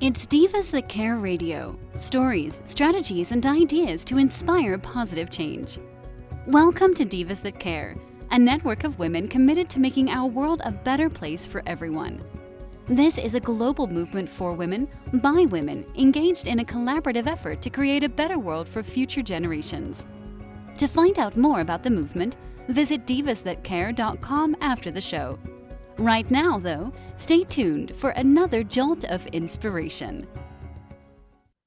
It's Divas That Care Radio. Stories, strategies, and ideas to inspire positive change. Welcome to Divas That Care, a network of women committed to making our world a better place for everyone. This is a global movement for women, by women, engaged in a collaborative effort to create a better world for future generations. To find out more about the movement, visit divasthatcare.com after the show. Right now, though, stay tuned for another jolt of inspiration.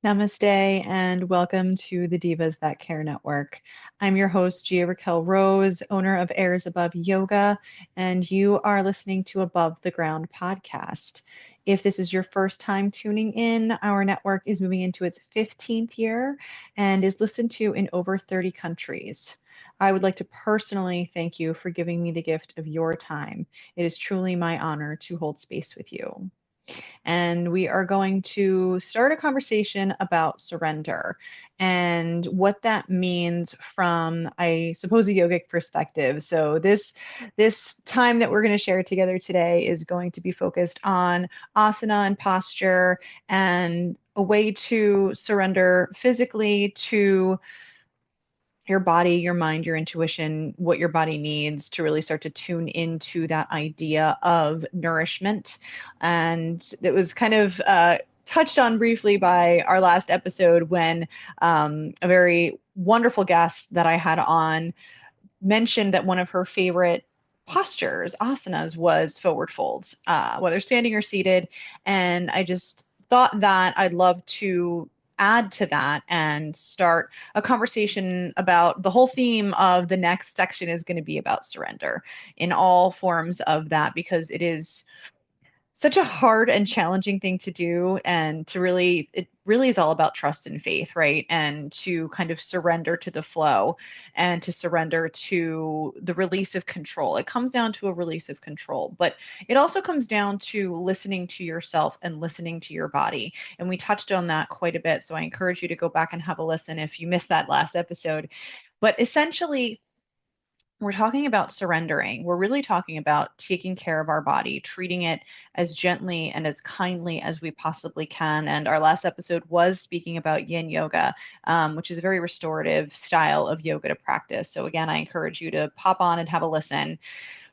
Namaste and welcome to the Divas That Care Network. I'm your host, Gia-Raquel Rose, owner of Airs Above Yoga, and you are listening to Above the Ground podcast. If this is your first time tuning in, our network is moving into its 15th year and is listened to in over 30 countries. I would like to personally thank you for giving me the gift of your time. It is truly my honor to hold space with you. And we are going to start a conversation about surrender and what that means from, I suppose, a yogic perspective. So this time that we're going to share together today is going to be focused on asana and posture and a way to surrender physically to your body, your mind, your intuition, what your body needs to really start to tune into that idea of nourishment. And it was kind of touched on briefly by our last episode when a very wonderful guest that I had on mentioned that one of her favorite postures, asanas, was forward folds, whether standing or seated. And I just thought that I'd love to add to that and start a conversation about the whole theme of the next section is going to be about surrender in all forms of that, because it is such a hard and challenging thing to do, and it really is all about trust and faith, right? And to kind of surrender to the flow and to surrender to the release of control. It comes down to a release of control, but it also comes down to listening to yourself and listening to your body. And we touched on that quite a bit. So I encourage you to go back and have a listen if you missed that last episode. But essentially, we're talking about surrendering. We're really talking about taking care of our body, treating it as gently and as kindly as we possibly can. And our last episode was speaking about yin yoga, which is a very restorative style of yoga to practice. So again, I encourage you to pop on and have a listen.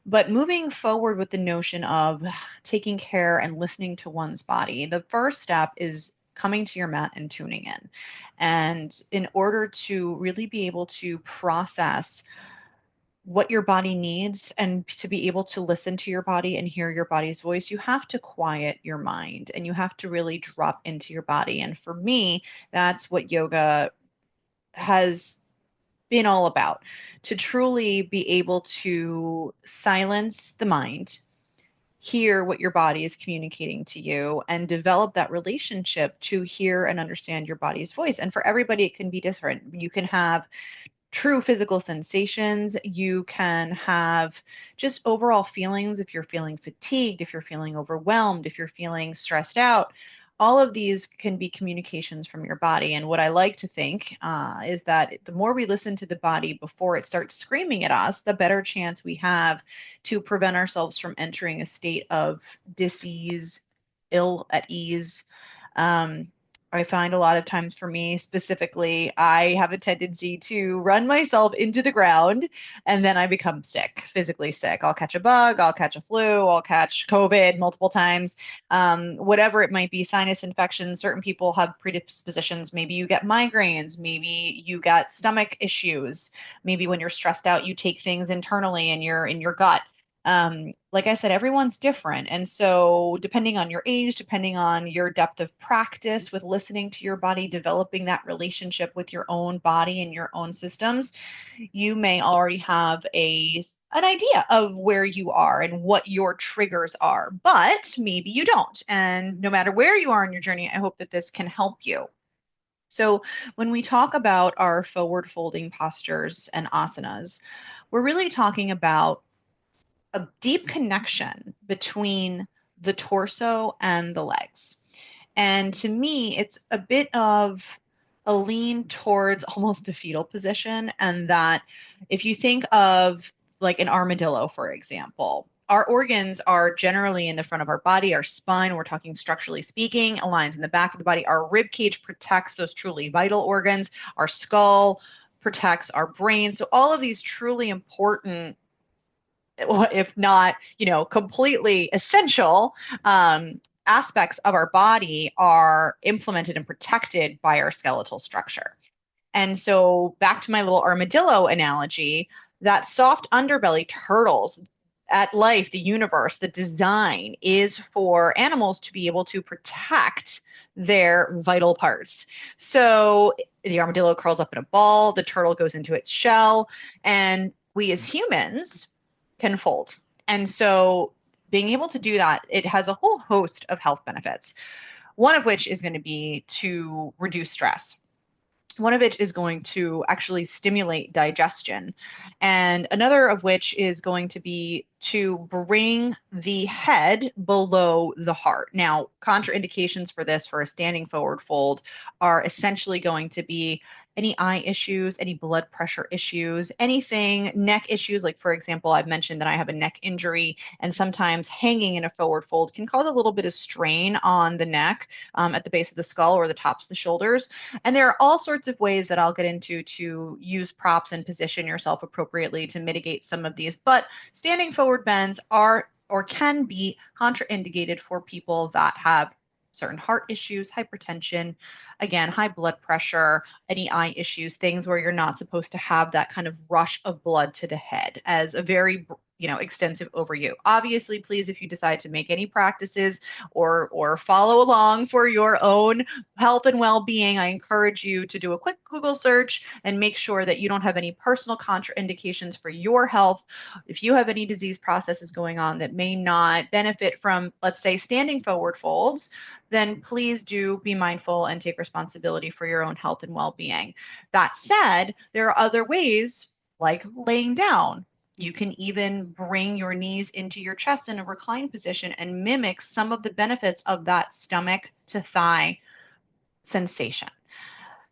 But moving forward with the notion of taking care and listening to one's body, the first step is coming to your mat and tuning in. And in order to really be able to process what your body needs and to be able to listen to your body and hear your body's voice, you have to quiet your mind and you have to really drop into your body. And for me, that's what yoga has been all about, to truly be able to silence the mind, hear what your body is communicating to you, and develop that relationship to hear and understand your body's voice. And for everybody, it can be different. You can have true physical sensations. You can have just overall feelings. If you're feeling fatigued, if you're feeling overwhelmed, if you're feeling stressed out, all of these can be communications from your body. And what I like to think is that the more we listen to the body before it starts screaming at us, the better chance we have to prevent ourselves from entering a state of dis-ease, ill at ease. I find a lot of times for me specifically, I have a tendency to run myself into the ground and then I become sick, physically sick. I'll catch a bug, I'll catch a flu, I'll catch COVID multiple times, whatever it might be, sinus infections. Certain people have predispositions. Maybe you get migraines, maybe you got stomach issues. Maybe when you're stressed out, you take things internally and you're in your gut. Like I said, everyone's different. And so depending on your age, depending on your depth of practice with listening to your body, developing that relationship with your own body and your own systems, you may already have an idea of where you are and what your triggers are, but maybe you don't. And no matter where you are in your journey, I hope that this can help you. So when we talk about our forward folding postures and asanas, we're really talking about a deep connection between the torso and the legs. And to me, it's a bit of a lean towards almost a fetal position. And that if you think of like an armadillo, for example, our organs are generally in the front of our body. Our spine, we're talking structurally speaking, aligns in the back of the body. Our rib cage protects those truly vital organs. Our skull protects our brain. So all of these truly important, if not, completely essential aspects of our body are implemented and protected by our skeletal structure. And so back to my little armadillo analogy, that soft underbelly, turtles, at life, the universe, the design is for animals to be able to protect their vital parts. So the armadillo curls up in a ball, the turtle goes into its shell, and we as humans can fold. And so being able to do that, it has a whole host of health benefits. One of which is going to be to reduce stress. One of which is going to actually stimulate digestion. And another of which is going to be to bring the head below the heart. Now, contraindications for this for a standing forward fold are essentially going to be any eye issues, any blood pressure issues, anything, neck issues. Like, for example, I've mentioned that I have a neck injury, and sometimes hanging in a forward fold can cause a little bit of strain on the neck at the base of the skull or the tops of the shoulders. And there are all sorts of ways that I'll get into to use props and position yourself appropriately to mitigate some of these. But standing forward bends are or can be contraindicated for people that have certain heart issues, hypertension, again, high blood pressure, any eye issues, things where you're not supposed to have that kind of rush of blood to the head as a very extensive overview. Obviously, please, if you decide to make any practices or follow along for your own health and well-being, I encourage you to do a quick Google search and make sure that you don't have any personal contraindications for your health. If you have any disease processes going on that may not benefit from, let's say, standing forward folds, then please do be mindful and take responsibility for your own health and well-being. That said, there are other ways, like laying down. You can even bring your knees into your chest in a reclined position and mimic some of the benefits of that stomach to thigh sensation.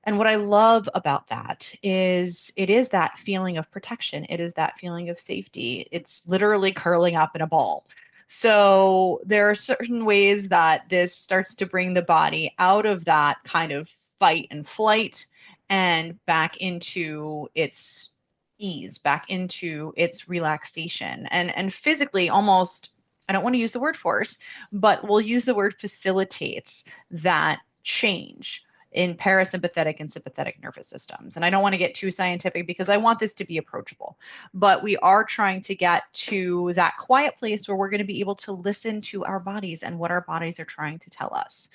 And what I love about that is it is that feeling of protection. It is that feeling of safety. It's literally curling up in a ball. So there are certain ways that this starts to bring the body out of that kind of fight and flight and back into its ease, back into its relaxation, and physically almost, I don't want to use the word force, but we'll use the word facilitates that change in parasympathetic and sympathetic nervous systems. And I don't want to get too scientific because I want this to be approachable, but we are trying to get to that quiet place where we're going to be able to listen to our bodies and what our bodies are trying to tell us.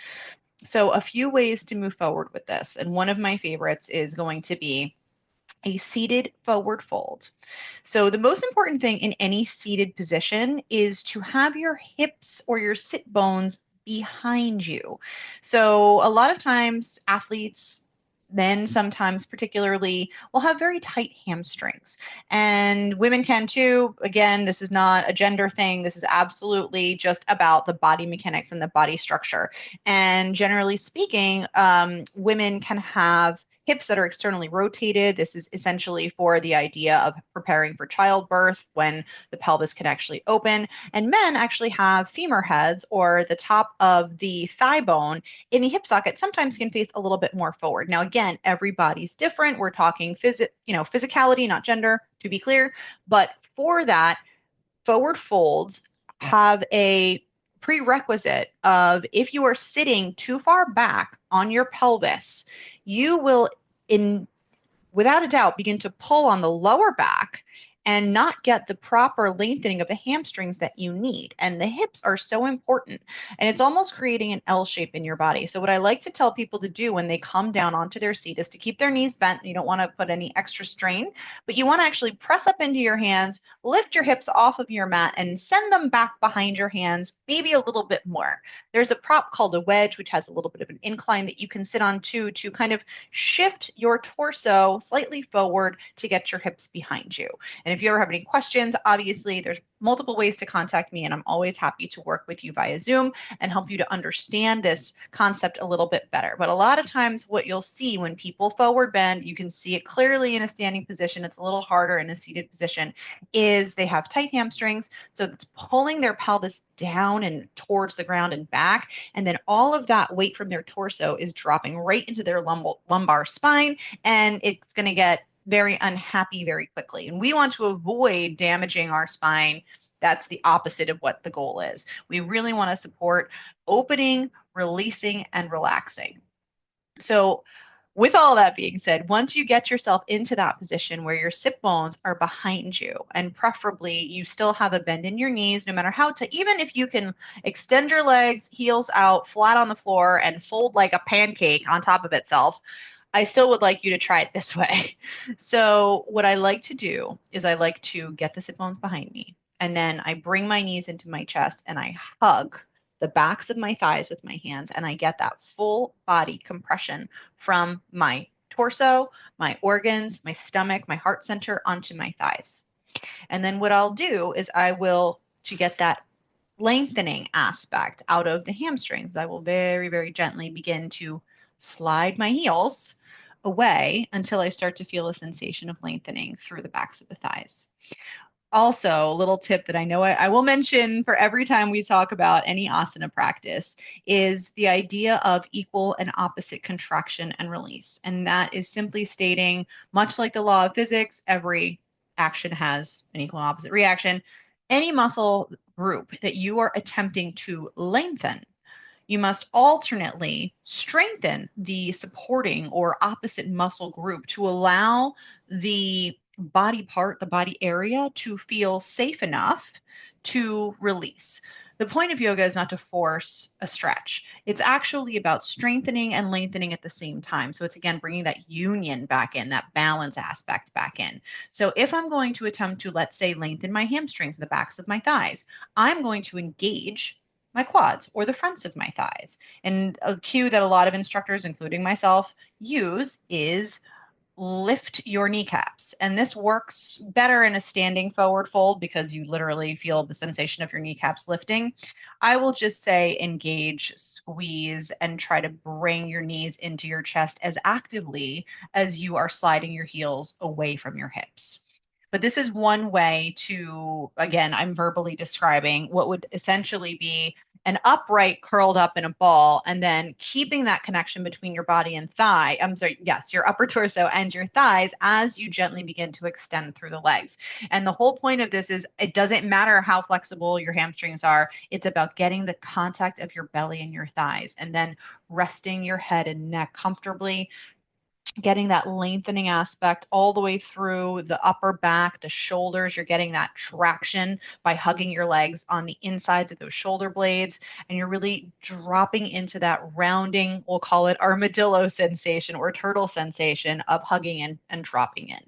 So a few ways to move forward with this. And one of my favorites is going to be a seated forward fold. So the most important thing in any seated position is to have your hips or your sit bones behind you. So a lot of times athletes, men sometimes particularly, will have very tight hamstrings, and women can too. Again, this is not a gender thing. This is absolutely just about the body mechanics and the body structure. And generally speaking, women can have hips that are externally rotated. This is essentially for the idea of preparing for childbirth when the pelvis can actually open. And men actually have femur heads, or the top of the thigh bone in the hip socket sometimes can face a little bit more forward. Now, again, everybody's different. We're talking physicality, not gender, to be clear. But for that, forward folds have a prerequisite of, if you are sitting too far back on your pelvis, you will, without a doubt, begin to pull on the lower back and not get the proper lengthening of the hamstrings that you need. And the hips are so important. And it's almost creating an L shape in your body. So what I like to tell people to do when they come down onto their seat is to keep their knees bent. You don't want to put any extra strain, but you want to actually press up into your hands, lift your hips off of your mat, and send them back behind your hands, maybe a little bit more. There's a prop called a wedge, which has a little bit of an incline that you can sit on to kind of shift your torso slightly forward to get your hips behind you. And if you ever have any questions, obviously there's multiple ways to contact me, and I'm always happy to work with you via Zoom and help you to understand this concept a little bit better. But a lot of times what you'll see when people forward bend, you can see it clearly in a standing position. It's a little harder in a seated position, is they have tight hamstrings. So it's pulling their pelvis down and towards the ground and back. And then all of that weight from their torso is dropping right into their lumbar spine. And it's going to get very unhappy very quickly. And we want to avoid damaging our spine. That's the opposite of what the goal is. We really want to support opening, releasing, and relaxing. So with all that being said, once you get yourself into that position where your sit bones are behind you, and preferably you still have a bend in your knees, no matter how to, even if you can extend your legs, heels out, flat on the floor, and fold like a pancake on top of itself, I still would like you to try it this way. So what I like to do is I like to get the sit bones behind me, and then I bring my knees into my chest and I hug the backs of my thighs with my hands, and I get that full body compression from my torso, my organs, my stomach, my heart center onto my thighs. And then what I'll do is I will, to get that lengthening aspect out of the hamstrings, I will very, very gently begin to slide my heels away until I start to feel a sensation of lengthening through the backs of the thighs. Also, a little tip that I know I will mention for every time we talk about any asana practice is the idea of equal and opposite contraction and release. And that is simply stating, much like the law of physics, every action has an equal and opposite reaction. Any muscle group that you are attempting to lengthen, you must alternately strengthen the supporting or opposite muscle group to allow the body part, the body area, to feel safe enough to release. The point of yoga is not to force a stretch. It's actually about strengthening and lengthening at the same time. So it's again bringing that union back in, that balance aspect back in. So if I'm going to attempt to, let's say, lengthen my hamstrings, the backs of my thighs, I'm going to engage my quads or the fronts of my thighs. And a cue that a lot of instructors, including myself, use is lift your kneecaps. And this works better in a standing forward fold because you literally feel the sensation of your kneecaps lifting. I will just say engage, squeeze, and try to bring your knees into your chest as actively as you are sliding your heels away from your hips. But this is one way to, again, I'm verbally describing what would essentially be an upright curled up in a ball, and then keeping that connection between your body and thigh. I'm sorry, yes, your upper torso and your thighs as you gently begin to extend through the legs. And the whole point of this is it doesn't matter how flexible your hamstrings are. It's about getting the contact of your belly and your thighs, and then resting your head and neck comfortably, getting that lengthening aspect all the way through the upper back, the shoulders. You're getting that traction by hugging your legs on the insides of those shoulder blades. And you're really dropping into that rounding, we'll call it armadillo sensation or turtle sensation of hugging and dropping in.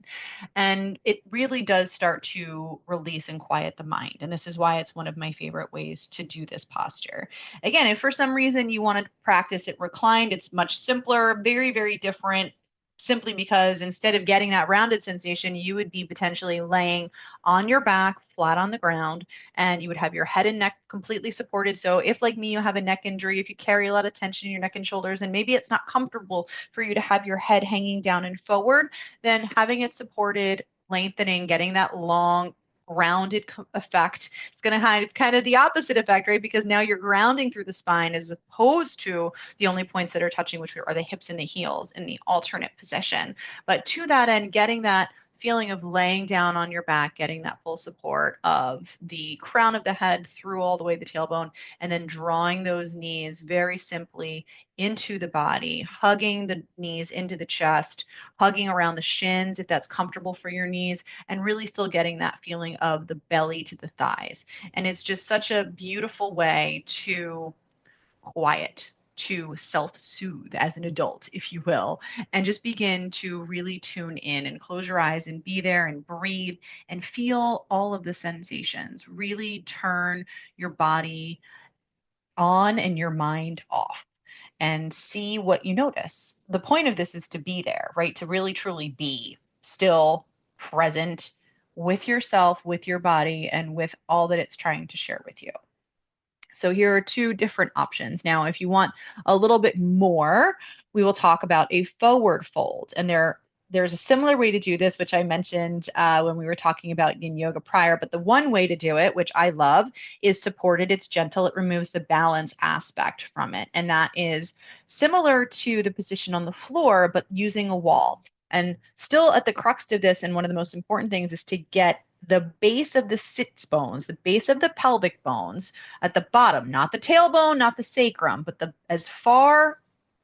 And it really does start to release and quiet the mind. And this is why it's one of my favorite ways to do this posture. Again, if for some reason you want to practice it reclined, it's much simpler, very, very different, simply because instead of getting that rounded sensation, you would be potentially laying on your back, flat on the ground, and you would have your head and neck completely supported. So if, like me, you have a neck injury, if you carry a lot of tension in your neck and shoulders, and maybe it's not comfortable for you to have your head hanging down and forward, then having it supported, lengthening, getting that long, grounded effect. It's going to have kind of the opposite effect, right? Because now you're grounding through the spine as opposed to the only points that are touching, which are the hips and the heels in the alternate position. But to that end, getting that feeling of laying down on your back, getting that full support of the crown of the head through all the way to the tailbone, and then drawing those knees very simply into the body, hugging the knees into the chest, hugging around the shins if that's comfortable for your knees, and really still getting that feeling of the belly to the thighs. And it's just such a beautiful way to quiet, to self-soothe as an adult, if you will, and just begin to really tune in and close your eyes and be there and breathe and feel all of the sensations. Really turn your body on and your mind off and see what you notice. The point of this is to be there, right? To really truly be still, present, with yourself, with your body, and with all that it's trying to share with you. So here are two different options. Now, if you want a little bit more, we will talk about a forward fold. And there's a similar way to do this, which I mentioned when we were talking about yin yoga prior. But the one way to do it, which I love, is supported. It's gentle. It removes the balance aspect from it. And that is similar to the position on the floor, but using a wall. And still at the crux of this, and one of the most important things is to get the base of the sits bones, the base of the pelvic bones at the bottom, not the tailbone, not the sacrum, but the as far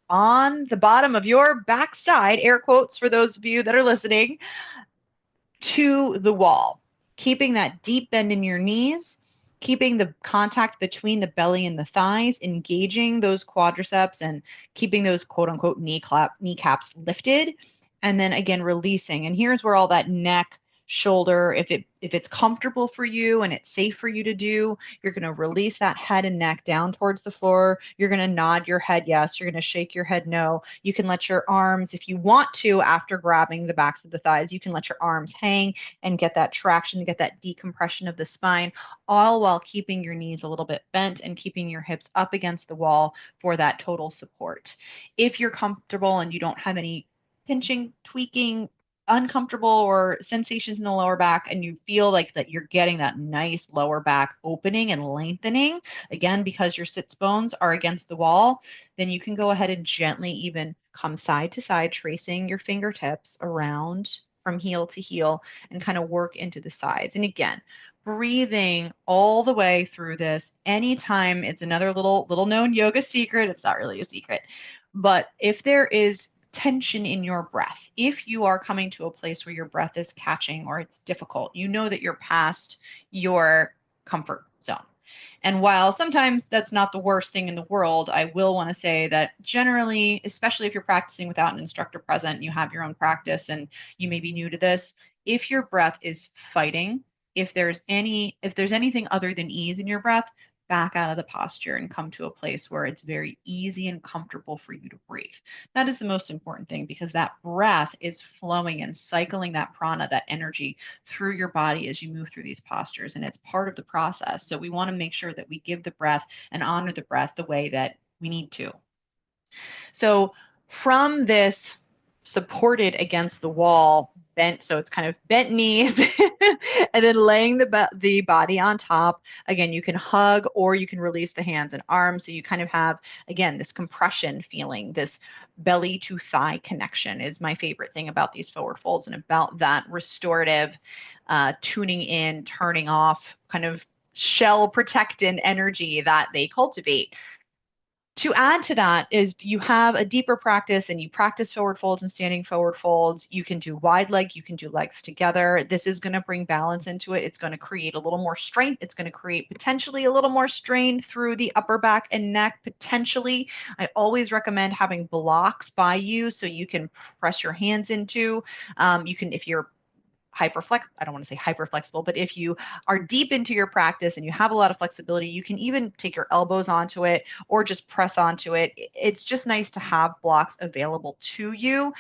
on the bottom of your backside, air quotes for those of you that are listening, to the wall, keeping that deep bend in your knees, keeping the contact between the belly and the thighs, engaging those quadriceps and keeping those quote unquote kneecaps lifted. And then again, releasing. And here's where all that neck, shoulder, if it's comfortable for you and it's safe for you to do, you're going to release that head and neck down towards the floor. You're going to nod your head yes. You're going to shake your head no. You can let your arms, if you want to, after grabbing the backs of the thighs, you can let your arms hang and get that traction, get that decompression of the spine, all while keeping your knees a little bit bent and keeping your hips up against the wall for that total support. If you're comfortable and you don't have any pinching, tweaking, uncomfortable or sensations in the lower back, and you feel like that you're getting that nice lower back opening and lengthening, again, because your sits bones are against the wall, then you can go ahead and gently even come side to side, tracing your fingertips around from heel to heel and kind of work into the sides. And again, breathing all the way through this. Anytime, it's another little known yoga secret. It's not really a secret, but if there is tension in your breath, if you are coming to a place where your breath is catching or it's difficult, you know that you're past your comfort zone. And while sometimes that's not the worst thing in the world, I will want to say that generally, especially if you're practicing without an instructor present, you have your own practice and you may be new to this, if your breath is fighting, if there's anything other than ease in your breath, back out of the posture and come to a place where it's very easy and comfortable for you to breathe. That is the most important thing, because that breath is flowing and cycling that prana, that energy, through your body as you move through these postures, and it's part of the process. So we want to make sure that we give the breath and honor the breath the way that we need to. So from this supported against the wall, bent, so it's kind of bent knees, and then laying the body on top. Again, you can hug or you can release the hands and arms. So you kind of have, again, this compression feeling, this belly to thigh connection is my favorite thing about these forward folds and about that restorative, tuning in, turning off, kind of shell protectant energy that they cultivate. To add to that is you have a deeper practice and you practice forward folds and standing forward folds. You can do wide leg, you can do legs together. This is going to bring balance into it. It's going to create a little more strength. It's going to create potentially a little more strain through the upper back and neck, potentially. I always recommend having blocks by you so you can press your hands into. You can, if you're I don't want to say hyper flexible, but if you are deep into your practice and you have a lot of flexibility, you can even take your elbows onto it or just press onto it. It's just nice to have blocks available to you.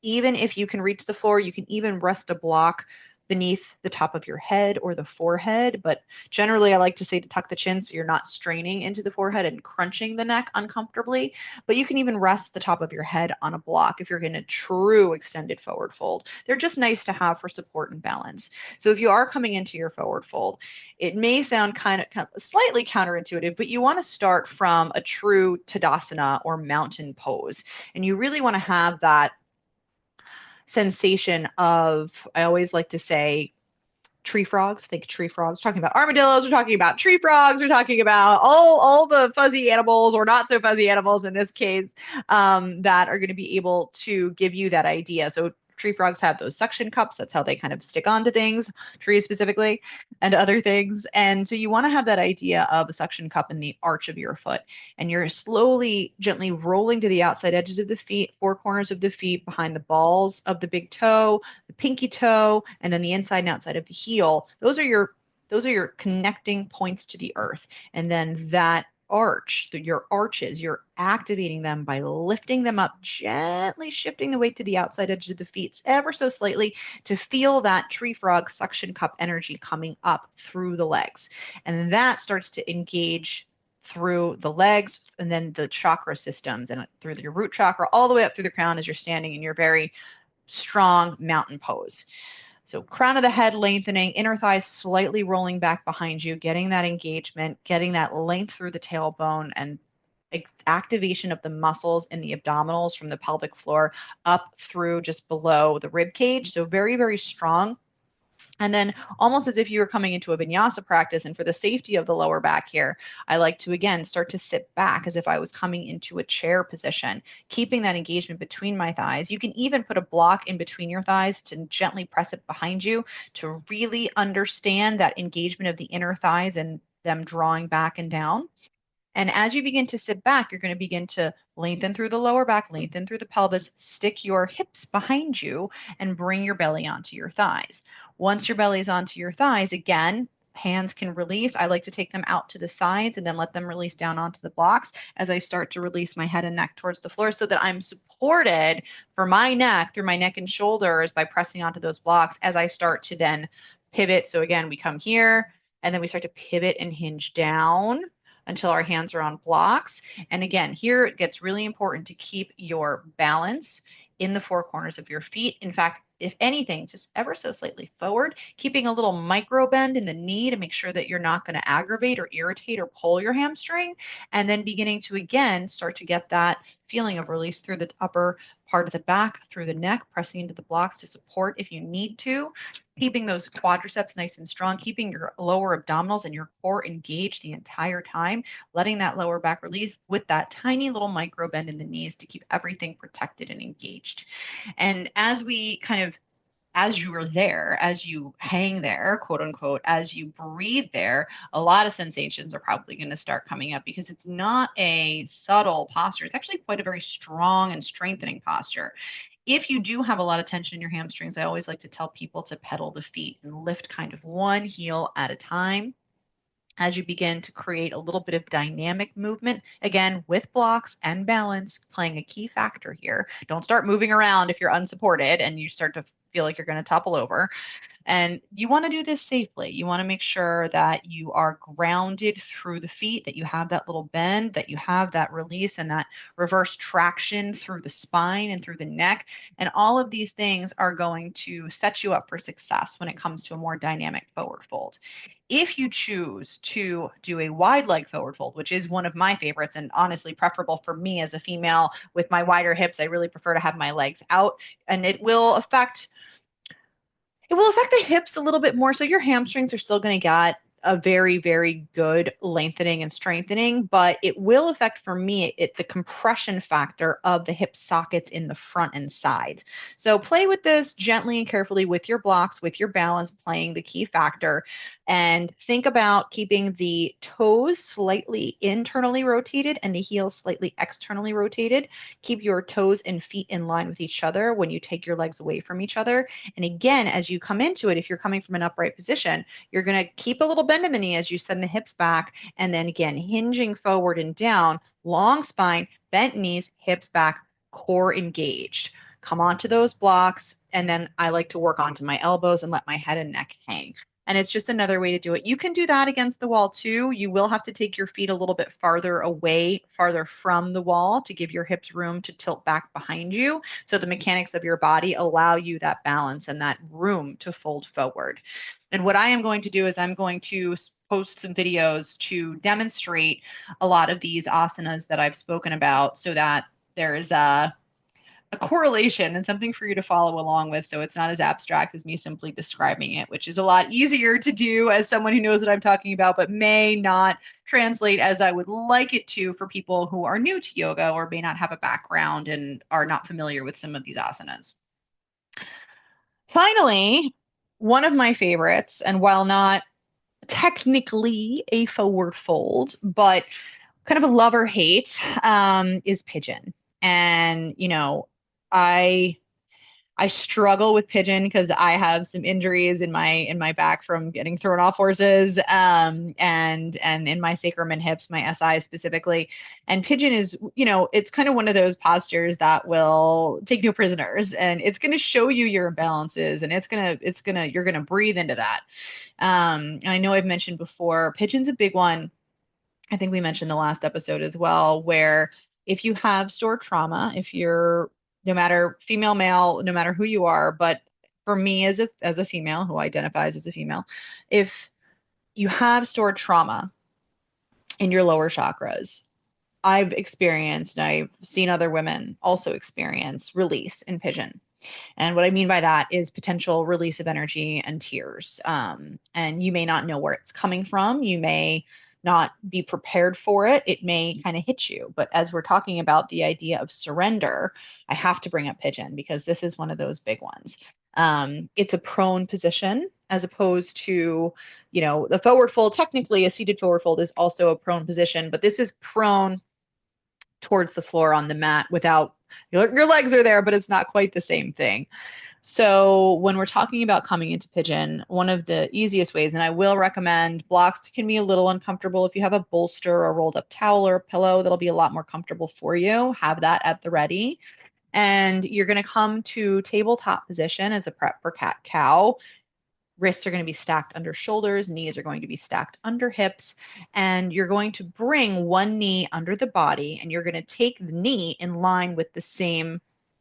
Even if you can reach the floor, you can even rest a block beneath the top of your head or the forehead. But generally, I like to say to tuck the chin so you're not straining into the forehead and crunching the neck uncomfortably. But you can even rest the top of your head on a block if you're in a true extended forward fold. They're just nice to have for support and balance. So if you are coming into your forward fold, it may sound kind of slightly counterintuitive, but you want to start from a true Tadasana or mountain pose. And you really want to have that sensation of, I always like to say, tree frogs. Think tree frogs. We're talking about armadillos. We're talking about tree frogs. We're talking about all the fuzzy animals, or not so fuzzy animals in this case, that are going to be able to give you that idea. So tree frogs have those suction cups. That's how they kind of stick onto things, trees specifically, and other things. And so you want to have that idea of a suction cup in the arch of your foot. And you're slowly, gently rolling to the outside edges of the feet, four corners of the feet, behind the balls of the big toe, the pinky toe, and then the inside and outside of the heel. Those are your connecting points to the earth. And then that your arches, you're activating them by lifting them up, gently shifting the weight to the outside edge of the feet ever so slightly to feel that tree frog suction cup energy coming up through the legs. And that starts to engage through the legs and then the chakra systems and through your root chakra all the way up through the crown as you're standing in your very strong mountain pose. So crown of the head lengthening, inner thighs slightly rolling back behind you, getting that engagement, getting that length through the tailbone and activation of the muscles in the abdominals from the pelvic floor up through just below the rib cage. So very, very strong. And then almost as if you were coming into a vinyasa practice, and for the safety of the lower back here, I like to, again, start to sit back as if I was coming into a chair position, keeping that engagement between my thighs. You can even put a block in between your thighs to gently press it behind you to really understand that engagement of the inner thighs and them drawing back and down. And as you begin to sit back, you're going to begin to lengthen through the lower back, lengthen through the pelvis, stick your hips behind you, and bring your belly onto your thighs. Once your belly is onto your thighs, again, hands can release. I like to take them out to the sides and then let them release down onto the blocks as I start to release my head and neck towards the floor so that I'm supported for my neck through my neck and shoulders by pressing onto those blocks as I start to then pivot. So again, we come here and then we start to pivot and hinge down until our hands are on blocks. And again, here it gets really important to keep your balance in the four corners of your feet. In fact, if anything, just ever so slightly forward, keeping a little micro bend in the knee to make sure that you're not going to aggravate or irritate or pull your hamstring. And then beginning to, again, start to get that feeling of release through the upper part of the back, through the neck, pressing into the blocks to support if you need to, keeping those quadriceps nice and strong, keeping your lower abdominals and your core engaged the entire time, letting that lower back release with that tiny little micro bend in the knees to keep everything protected and engaged. And as we kind of as you are there, as you hang there, quote unquote, as you breathe there, a lot of sensations are probably going to start coming up because it's not a subtle posture. It's actually quite a very strong and strengthening posture. If you do have a lot of tension in your hamstrings, I always like to tell people to pedal the feet and lift kind of one heel at a time as you begin to create a little bit of dynamic movement, again, with blocks and balance playing a key factor here. Don't start moving around if you're unsupported and you start to feel like you're going to topple over. And you want to do this safely. You want to make sure that you are grounded through the feet, that you have that little bend, that you have that release and that reverse traction through the spine and through the neck. And all of these things are going to set you up for success when it comes to a more dynamic forward fold. If you choose to do a wide leg forward fold, which is one of my favorites and honestly preferable for me as a female with my wider hips, I really prefer to have my legs out, and it will affect the hips a little bit more. So your hamstrings are still going to get a very, very good lengthening and strengthening, but it will affect, for me, the compression factor of the hip sockets in the front and sides. So play with this gently and carefully with your blocks, with your balance playing the key factor, and think about keeping the toes slightly internally rotated and the heels slightly externally rotated. Keep your toes and feet in line with each other when you take your legs away from each other. And again, as you come into it, if you're coming from an upright position, you're going to keep a little bend in the knee as you send the hips back. And then again, hinging forward and down, long spine, bent knees, hips back, core engaged. Come onto those blocks. And then I like to work onto my elbows and let my head and neck hang. And it's just another way to do it. You can do that against the wall too. You will have to take your feet a little bit farther away, farther from the wall to give your hips room to tilt back behind you. So the mechanics of your body allow you that balance and that room to fold forward. And what I am going to do is I'm going to post some videos to demonstrate a lot of these asanas that I've spoken about so that there is a correlation and something for you to follow along with, so it's not as abstract as me simply describing it, which is a lot easier to do as someone who knows what I'm talking about, but may not translate as I would like it to for people who are new to yoga or may not have a background and are not familiar with some of these asanas. Finally, one of my favorites, and while not technically a forward fold, but kind of a love or hate, is pigeon. And, I I struggle with pigeon because I have some injuries in my back from getting thrown off horses, and in my sacrum and hips, my SI specifically. And pigeon is, it's kind of one of those postures that will take no prisoners, and it's going to show you your imbalances, and you're gonna breathe into that. And I know I've mentioned before, pigeon's a big one. I think we mentioned the last episode as well, where if you have stored trauma, if you're no matter female, male, no matter who you are, but for me as a female who identifies as a female, if you have stored trauma in your lower chakras, I've experienced and I've seen other women also experience release in pigeon. And what I mean by that is potential release of energy and tears. And you may not know where it's coming from. You may not be prepared for it. It may kind of hit you. But as we're talking about the idea of surrender, I have to bring up pigeon because this is one of those big ones. It's a prone position as opposed to, the forward fold. Technically, a seated forward fold is also a prone position, but this is prone towards the floor on the mat without your legs are there, but it's not quite the same thing. So when we're talking about coming into pigeon, one of the easiest ways, and I will recommend blocks can be a little uncomfortable. If you have a bolster or rolled up towel or a pillow, that'll be a lot more comfortable for you. Have that at the ready. And you're going to come to tabletop position as a prep for cat cow. Wrists are going to be stacked under shoulders, knees are going to be stacked under hips, and you're going to bring one knee under the body, and you're going to take the knee in line with the same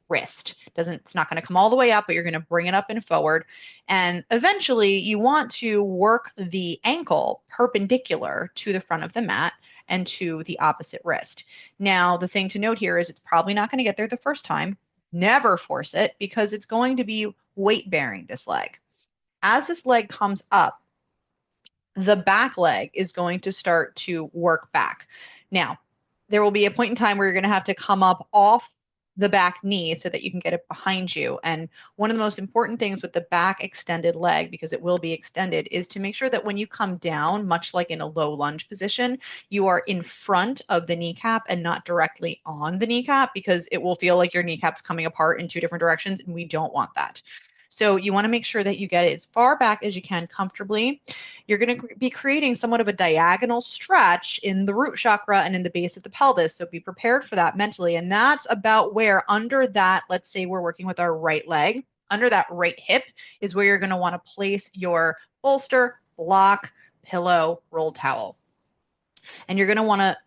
wrist. It's not going to come all the way up, but you're going to bring it up and forward. And eventually you want to work the ankle perpendicular to the front of the mat and to the opposite wrist. Now, the thing to note here is it's probably not going to get there the first time. Never force it because it's going to be weight bearing this leg. As this leg comes up, the back leg is going to start to work back. Now, there will be a point in time where you're going to have to come up off the back knee so that you can get it behind you. And one of the most important things with the back extended leg, because it will be extended, is to make sure that when you come down, much like in a low lunge position, you are in front of the kneecap and not directly on the kneecap, because it will feel like your kneecap's coming apart in two different directions, and we don't want that. So you want to make sure that you get it as far back as you can comfortably. You're going to be creating somewhat of a diagonal stretch in the root chakra and in the base of the pelvis. So be prepared for that mentally. And that's about where under that, let's say we're working with our right leg, under that right hip is where you're going to want to place your bolster, block, pillow, roll towel. And you're going to want to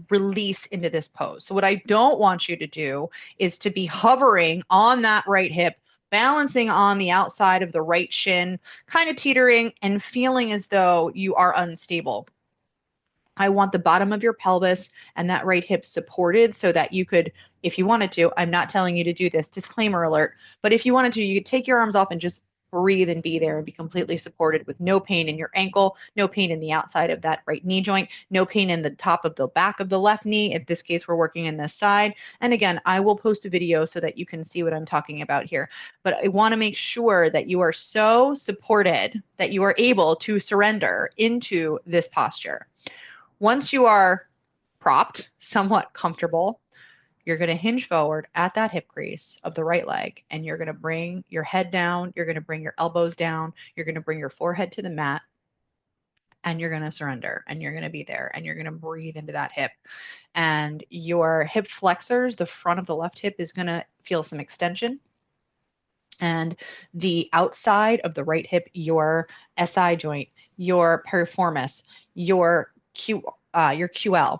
release into this pose. So what I don't want you to do is to be hovering on that right hip, balancing on the outside of the right shin, kind of teetering and feeling as though you are unstable. I want the bottom of your pelvis and that right hip supported so that you could, if you wanted to, I'm not telling you to do this, disclaimer alert, but if you wanted to, you could take your arms off and just breathe and be there and be completely supported with no pain in your ankle, no pain in the outside of that right knee joint, no pain in the top of the back of the left knee. In this case, we're working in this side. And again, I will post a video so that you can see what I'm talking about here. But I want to make sure that you are so supported that you are able to surrender into this posture. Once you are propped, somewhat comfortable, you're going to hinge forward at that hip crease of the right leg, and you're going to bring your head down. You're going to bring your elbows down. You're going to bring your forehead to the mat, and you're going to surrender, and you're going to be there, and you're going to breathe into that hip. And your hip flexors, the front of the left hip, is going to feel some extension. And the outside of the right hip, your SI joint, your piriformis, your QL,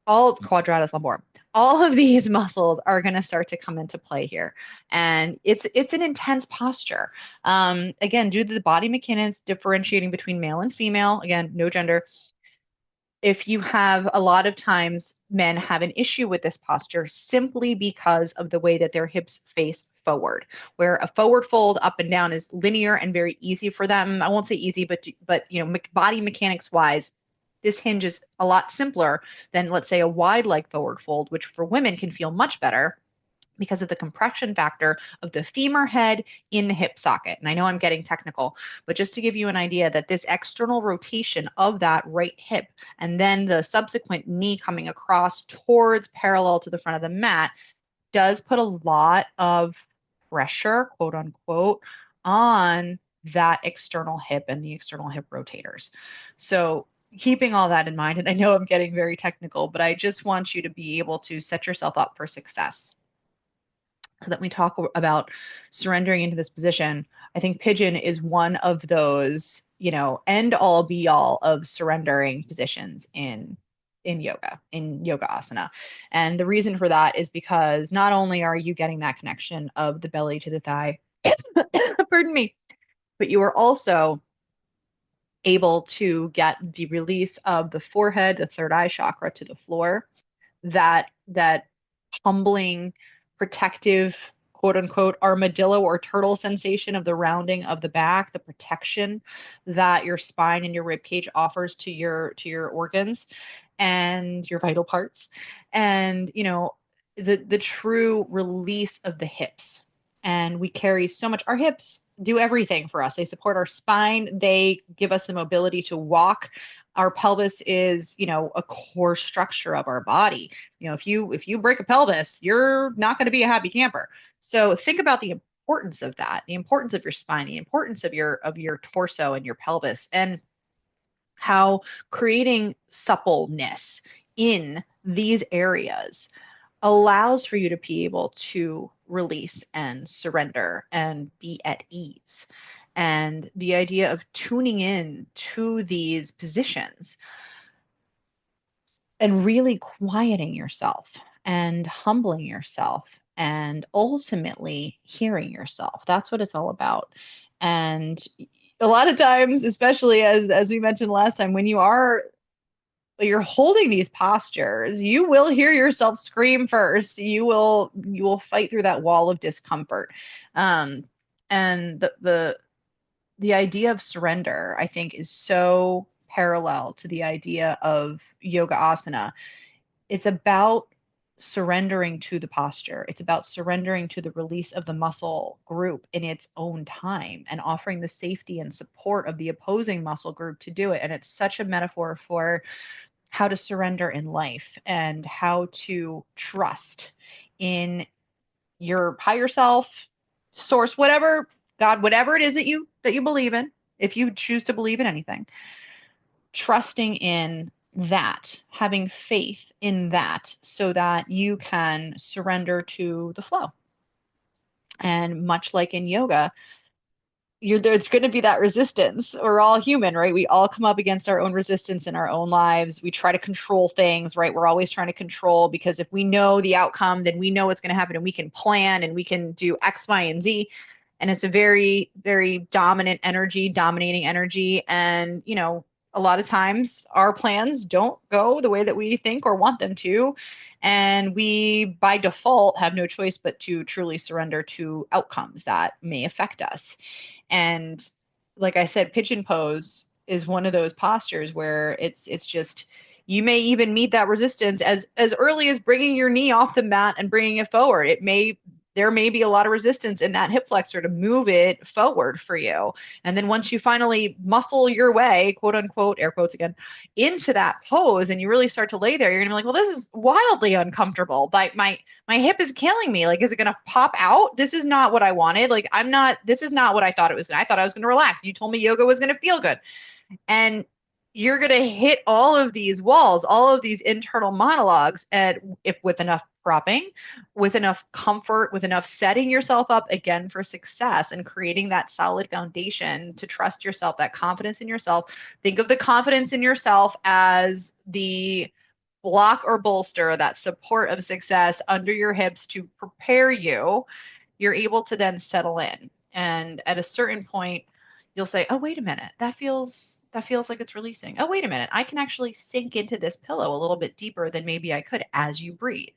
all of quadratus lumborum. All of these muscles are going to start to come into play here. And it's an intense posture. Again, due to the body mechanics differentiating between male and female, again, no gender. If you have a lot of times men have an issue with this posture simply because of the way that their hips face forward, where a forward fold up and down is linear and very easy for them. I won't say easy, but body mechanics wise, this hinge is a lot simpler than, let's say, a wide leg forward fold, which for women can feel much better because of the compression factor of the femur head in the hip socket. And I know I'm getting technical, but just to give you an idea that this external rotation of that right hip and then the subsequent knee coming across towards parallel to the front of the mat does put a lot of pressure, quote unquote, on that external hip and the external hip rotators. So keeping all that in mind, and I know I'm getting very technical, but I just want you to be able to set yourself up for success. So that we talk about surrendering into this position, I think pigeon is one of those, end all be all of surrendering positions in yoga asana. And the reason for that is because not only are you getting that connection of the belly to the thigh, pardon me, but you are also able to get the release of the forehead, the third eye chakra to the floor, that humbling, protective, quote unquote, armadillo or turtle sensation of the rounding of the back, the protection that your spine and your rib cage offers to your organs and your vital parts. And the true release of the hips. And we carry so much. Our hips do everything for us. They support our spine. They give us the mobility to walk. Our pelvis is, a core structure of our body. If you break a pelvis, you're not going to be a happy camper. So think about the importance of that, the importance of your spine, the importance of your torso and your pelvis, and how creating suppleness in these areas allows for you to be able to release and surrender and be at ease. And the idea of tuning in to these positions and really quieting yourself and humbling yourself and ultimately hearing yourself. That's what it's all about. And a lot of times, especially as we mentioned last time, when you're holding these postures, you will hear yourself scream first. You will fight through that wall of discomfort. And the idea of surrender, I think, is so parallel to the idea of yoga asana. It's about surrendering to the posture. It's about surrendering to the release of the muscle group in its own time and offering the safety and support of the opposing muscle group to do it. And it's such a metaphor for how to surrender in life and how to trust in your higher self, source, whatever, God, whatever it is that you believe in, if you choose to believe in anything, trusting in that, having faith in that so that you can surrender to the flow. And much like in yoga, there's going to be that resistance. We're all human, right? We all come up against our own resistance in our own lives. We try to control things, right? We're always trying to control because if we know the outcome, then we know what's going to happen and we can plan and we can do X, Y, and Z. And it's a very, very dominant energy, dominating energy. And, a lot of times our plans don't go the way that we think or want them to. And we, by default, have no choice but to truly surrender to outcomes that may affect us. And like I said, pigeon pose is one of those postures where it's just, you may even meet that resistance as early as bringing your knee off the mat and bringing it forward. There may be a lot of resistance in that hip flexor to move it forward for you. And then once you finally muscle your way, quote unquote, air quotes again, into that pose and you really start to lay there, you're gonna be like, well, this is wildly uncomfortable. Like my hip is killing me. Like, is it gonna pop out? This is not what I wanted. Like, this is not what I thought it was. I thought I was gonna relax. You told me yoga was gonna feel good. And you're going to hit all of these walls, all of these internal monologues, and if with enough propping, with enough comfort, with enough setting yourself up again for success and creating that solid foundation to trust yourself, that confidence in yourself. Think of the confidence in yourself as the block or bolster, that support of success under your hips to prepare you. You're able to then settle in. And at a certain point, you'll say, oh, wait a minute, that feels like it's releasing. Oh, wait a minute, I can actually sink into this pillow a little bit deeper than maybe I could as you breathe.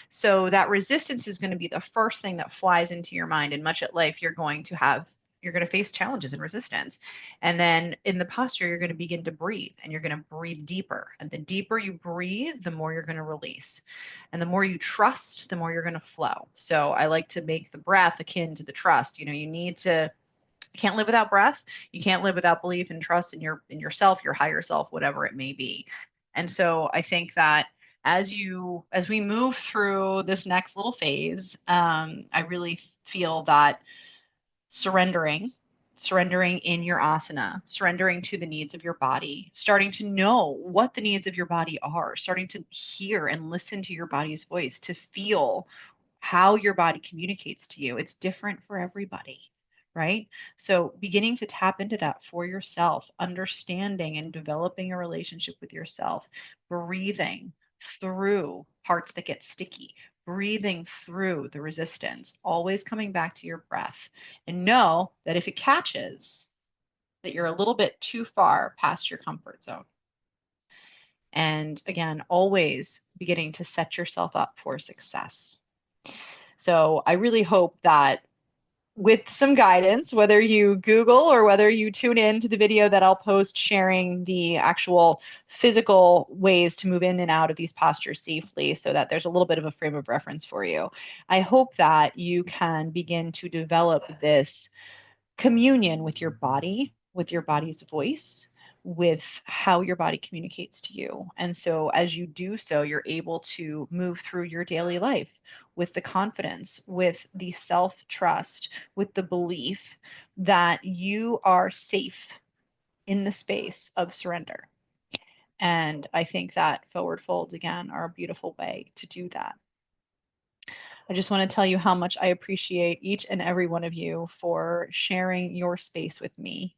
So that resistance is going to be the first thing that flies into your mind. And much at life, you're going to face challenges and resistance. And then in the posture, you're going to begin to breathe and you're going to breathe deeper. And the deeper you breathe, the more you're going to release. And the more you trust, the more you're going to flow. So I like to make the breath akin to the trust. You can't live without breath. You can't live without belief and trust in yourself, your higher self, whatever it may be. And so I think that as we move through this next little phase, I really feel that surrendering in your asana, surrendering to the needs of your body, starting to know what the needs of your body are, starting to hear and listen to your body's voice, to feel how your body communicates to you. It's different for everybody, right? So beginning to tap into that for yourself, understanding and developing a relationship with yourself, breathing through parts that get sticky, breathing through the resistance, always coming back to your breath, and know that if it catches, that you're a little bit too far past your comfort zone. And again, always beginning to set yourself up for success. So I really hope that with some guidance, whether you Google or whether you tune in to the video that I'll post sharing the actual physical ways to move in and out of these postures safely, so that there's a little bit of a frame of reference for you. I hope that you can begin to develop this communion with your body, with your body's voice, with how your body communicates to you. And so as you do so, you're able to move through your daily life with the confidence, with the self-trust, with the belief that you are safe in the space of surrender. And I think that forward folds, again, are a beautiful way to do that. I just want to tell you how much I appreciate each and every one of you for sharing your space with me.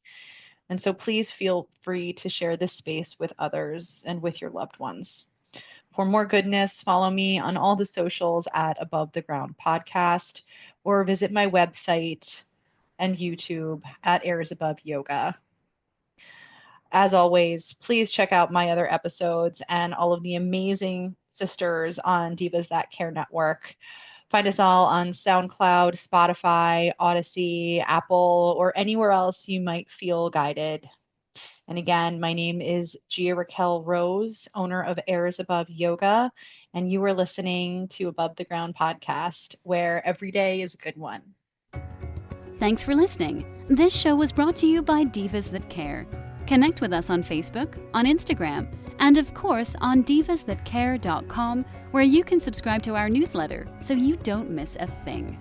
And so please feel free to share this space with others and with your loved ones. For more goodness, follow me on all the socials at Above the Ground Podcast, or visit my website and YouTube at Airs Above Yoga. As always, please check out my other episodes and all of the amazing sisters on Divas That Care Network. Find us all on SoundCloud, Spotify, Odyssey, Apple, or anywhere else you might feel guided. And again, my name is Gia-Raquel Rose, owner of Airs Above Yoga, and you are listening to Above the Ground Podcast, where every day is a good one. Thanks for listening. This show was brought to you by Divas That Care. Connect with us on Facebook, on Instagram, and of course on divasthatcare.com, where you can subscribe to our newsletter so you don't miss a thing.